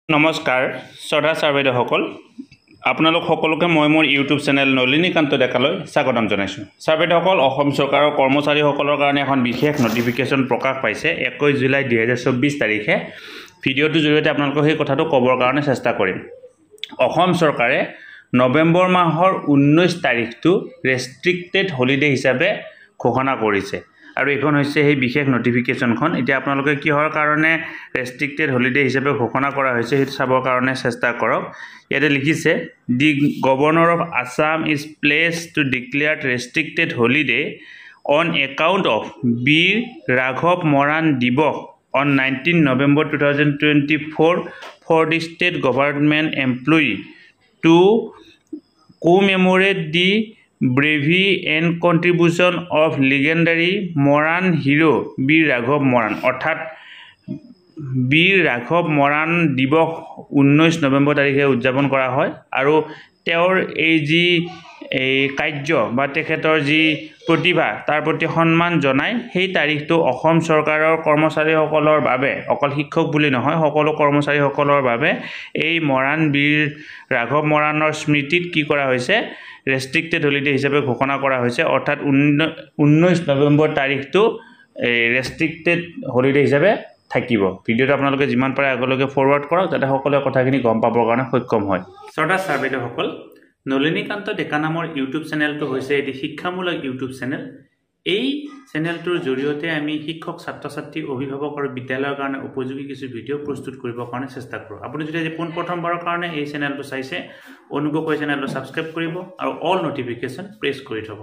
নমস্কাৰ শ্ৰদ্ধা ছাৰবেদসকল আপোনালোক সকলোকে মই মোৰ ইউটিউব চেনেল নলিনীকান্ত ডেকালৈ স্বাগতম জনাইছোঁ। ছাৰবেদসকল অসম চৰকাৰৰ কৰ্মচাৰীসকলৰ কাৰণে এখন বিশেষ নটিফিকেশ্যন প্ৰকাশ পাইছে 21 জুলাই 2024 তাৰিখে। ভিডিঅ'টোৰ জৰিয়তে আপোনালোকক সেই কথাটো ক'বৰ কাৰণে চেষ্টা কৰিম। অসম চৰকাৰে নৱেম্বৰ মাহৰ 19 তাৰিখটো ৰেষ্ট্ৰিক্টেড হলিডে হিচাপে ঘোষণা কৰিছে আৰু এখন হৈছে সেই বিশেষ নটিফিকেশ্যনখন। এতিয়া আপোনালোকে কিহৰ কাৰণে ৰেষ্ট্ৰিক্টেড হলিডে হিচাপে ঘোষণা কৰা হৈছে সেইটো চাবৰ কাৰণে চেষ্টা কৰক। ইয়াতে লিখিছে the governor of Assam is pleased to declared restricted holiday on account of Bir ৰাঘৱ মৰাণ দিৱস on 19 November 2024 for the state government employee to commemorate the bravery and contribution of legendary Moran hero বীৰ ৰাঘৱ মৰাণ। অৰ্থাৎ বীৰ ৰাঘৱ মৰাণ দিৱস 19 নৱেম্বৰ তাৰিখে উদযাপন কৰা হয় আৰু তেওঁৰ এই যি কাৰ্য বা তেখেতৰ যি প্ৰতিভা তাৰ প্ৰতি সন্মান জনাই সেই তাৰিখটো অসম চৰকাৰৰ কৰ্মচাৰীসকলৰ বাবে, অকল শিক্ষক বুলি নহয় সকলো কৰ্মচাৰীসকলৰ বাবে এই মৰাণ বীৰ ৰাঘৱ মৰাণৰ স্মৃতিত কি কৰা হৈছে ৰেষ্ট্ৰিক্টেড হলিডে হিচাপে ঘোষণা কৰা হৈছে। অৰ্থাৎ 19 নৱেম্বৰ তাৰিখটো ৰেষ্ট্ৰিক্টেড হলিডে হিচাপে থাকিব। ভিডিঅ'টো আপোনালোকে যিমান পাৰে আগলৈকে ফৰৱাৰ্ড কৰক যাতে সকলোৱে কথাখিনি গম পাবৰ কাৰণে সক্ষম হয়। শ্ৰদ্ধা ছাৰবেদসকল, নলিনীকান্ত ডেকা নামৰ ইউটিউব চেনেলটো হৈছে এটি শিক্ষামূলক ইউটিউব চেনেল। এই চেনেলটোৰ জৰিয়তে আমি শিক্ষক, ছাত্ৰ ছাত্ৰী, অভিভাৱক আৰু বিদ্যালয়ৰ কাৰণে উপযোগী কিছু ভিডিঅ' প্ৰস্তুত কৰিবৰ কাৰণে চেষ্টা কৰোঁ। আপুনি যদি আজি পোনপ্ৰথমবাৰৰ কাৰণে এই চেনেলটো চাইছে অনুগ্ৰহ কৰি চেনেলটো ছাবস্ক্ৰাইব কৰিব আৰু অল নটিফিকেশ্যন প্ৰেছ কৰি থ'ব।